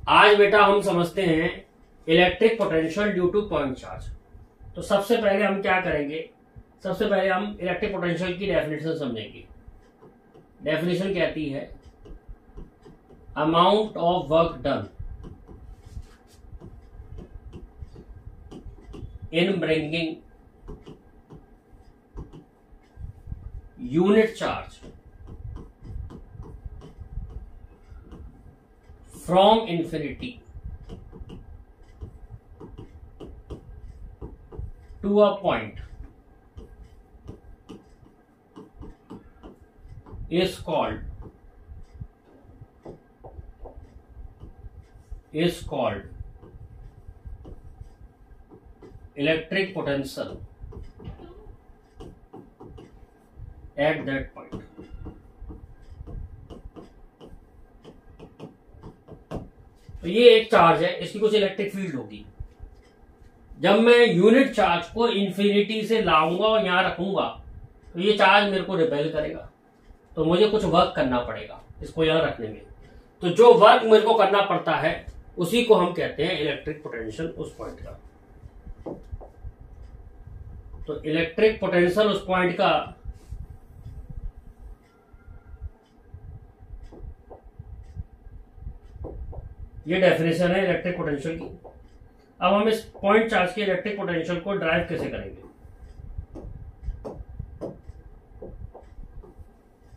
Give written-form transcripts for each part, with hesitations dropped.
आज बेटा हम समझते हैं electric potential due two point charge. तो सबसे पहले हम क्या करेंगे, सबसे पहले हम इलेक्ट्रिक पोटेंशियल की डेफिनेशन समझेंगे। डेफिनेशन कहती है amount of work done in bringing unit charge from infinity to a point is called electric potential at that point। तो ये एक चार्ज है, इसकी कुछ इलेक्ट्रिक फील्ड होगी। जब मैं यूनिट चार्ज को इंफिनिटी से लाऊंगा और यहां रखूंगा तो ये चार्ज मेरे को रिपेल करेगा, तो मुझे कुछ वर्क करना पड़ेगा इसको यहां रखने में। तो जो वर्क मेरे को करना पड़ता है उसी को हम कहते हैं इलेक्ट्रिक पोटेंशियल उस पॉइंट का। तो इलेक्ट्रिक पोटेंशियल उस पॉइंट का ये डेफिनेशन है इलेक्ट्रिक पोटेंशियल की। अब हम इस पॉइंट चार्ज के इलेक्ट्रिक पोटेंशियल को ड्राइव कैसे करेंगे।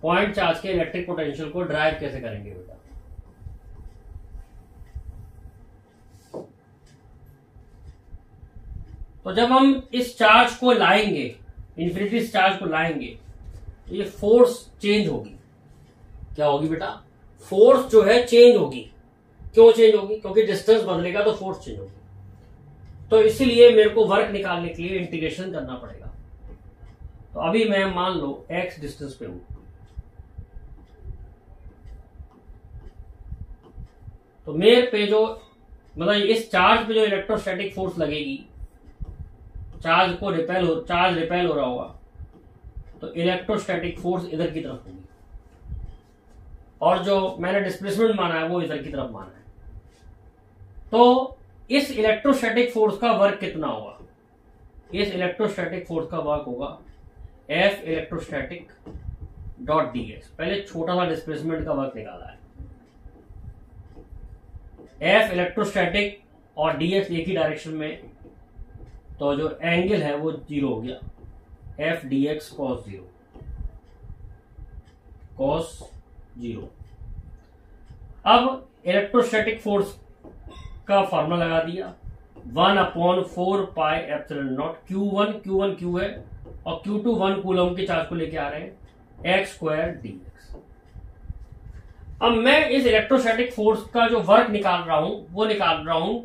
पॉइंट चार्ज के इलेक्ट्रिक पोटेंशियल को ड्राइव कैसे करेंगे बेटा। तो जब हम इस चार्ज को लाएंगे, इन्फिनिटी इस चार्ज को लाएंगे, तो ये फोर्स चेंज होगी। क्या होगी बेटा? फोर्स जो है चेंज होगी। क्यों चेंज होगी? क्योंकि डिस्टेंस बदलेगा तो फोर्स चेंज होगी। तो इसीलिए मेरे को वर्क निकालने के लिए इंटीग्रेशन करना पड़ेगा। तो अभी मैं मान लो x डिस्टेंस पे हूं, तो मेरे पे जो मतलब इस चार्ज पे जो इलेक्ट्रोस्टैटिक फोर्स लगेगी, चार्ज रिपेल हो रहा होगा, तो इलेक्ट्रोस्टैटिक फोर्स इधर की तरफ होगी और जो मैंने डिस्प्लेसमेंट माना है वो इधर की तरफ माना है। तो इस इलेक्ट्रोस्टैटिक फोर्स का वर्क कितना होगा? इस इलेक्ट्रोस्टैटिक फोर्स का वर्क होगा F इलेक्ट्रोस्टैटिक डॉट ds। पहले छोटा सा डिस्प्लेसमेंट का वर्क निकाला है। F इलेक्ट्रोस्टैटिक और ds एक ही डायरेक्शन में, तो जो एंगल है वो 0 हो गया। F dx cos 0। अब इलेक्ट्रोस्टैटिक फोर्स का फॉर्मूला लगा दिया, 1/4πε0 Q1 Q है और Q2 1 कूलम के चार्ज को लेके आ रहे हैं, x² dx। अब मैं इस इलेक्ट्रोस्टैटिक फोर्स का जो वर्क निकाल रहा हूं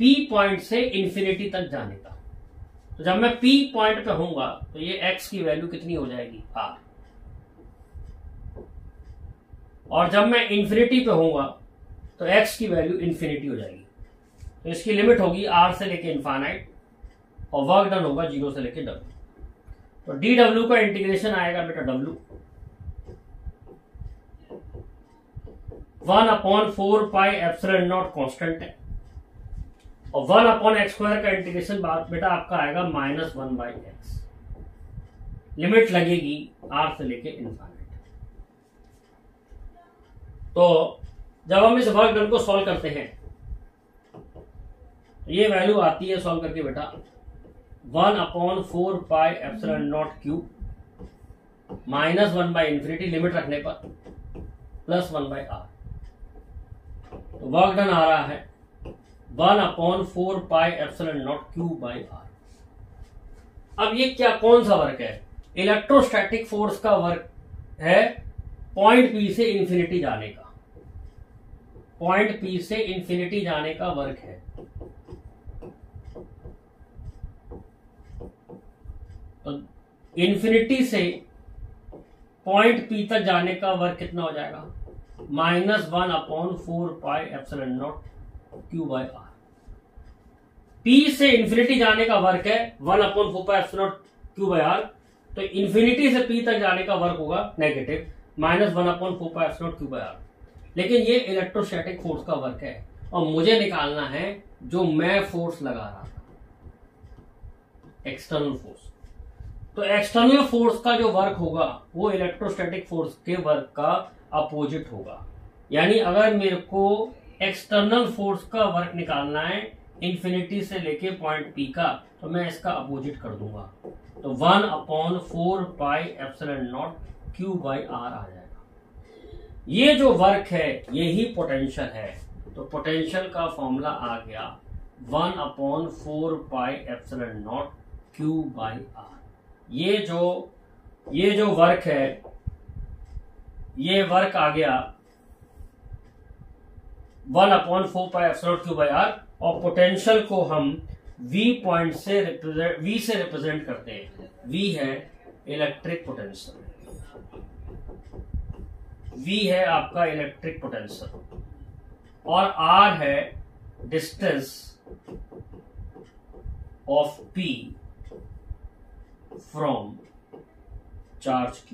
P पॉइंट से इंफिनिटी तक जाने का। तो जब मैं P पॉइंट पे होऊंगा तो ये x की वैल्यू कितनी हो जाएगी? R। और जब मैं इंफिनिटी पे होऊंगा तो x की वैल्यू इंफिनिटी हो जाएगी। तो इसकी लिमिट होगी r से लेके इनफाइनाइट और वर्क डन होगा 0 से लेके w। तो dw का इंटीग्रेशन आएगा बेटा w 1/4πε0 कांस्टेंट है और 1/x² का इंटीग्रेशन बेटा आपका आएगा -1/x। लिमिट लगेगी r से लेके इनफाइनाइट। तो जब हम इस वर्क डन को सॉल्व करते हैं तो ये वैल्यू आती है सॉल्व करके बेटा 1/4πε0 क्यूब -1/∞ लिमिट रखने पर +1/r। तो वर्क डन आ रहा है 1/4πε0 क्यूब/r। अब ये क्या कौन सा वर्क है? इलेक्ट्रोस्टैटिक फोर्स का वर्क है पॉइंट P से इंफिनिटी जाने का। पॉइंट P से इंफिनिटी जाने का वर्क है। तो इंफिनिटी से पॉइंट P तक जाने का वर्क कितना हो जाएगा? -1/4πε0 Q/r। P से इंफिनिटी जाने का वर्क है 1/4πε0 Q/r। तो इंफिनिटी से P तक जाने का वर्क होगा नेगेटिव -1/4πε0 Q/r। लेकिन ये इलेक्ट्रोस्टैटिक फोर्स का वर्क है और मुझे निकालना है जो मैं फोर्स लगा रहा था, एक्सटर्नल फोर्स। तो एक्सटर्नल फोर्स का जो वर्क होगा वो इलेक्ट्रोस्टैटिक फोर्स के वर्क का अपोजिट होगा। यानी अगर मेरे को एक्सटर्नल फोर्स का वर्क निकालना है इंफिनिटी से लेके पॉइंट पी का, तो मैं इसका अपोजिट कर दूंगा, तो 1/4πε0 Q/r आ जाएगा। ये जो वर्क है यही पोटेंशियल है, तो पोटेंशियल का फॉर्मूला आ गया 1/4πε0 Q/r। ये जो वर्क है, ये वर्क आ गया 1/4πε0 Q/r, और पोटेंशियल को हम V पॉइंट से रिप्रेजेंट करते हैं। V है इलेक्ट्रिक पोटेंशियल, V है आपका इलेक्ट्रिक पोटेंशियल, और R है distance of P from charge Q।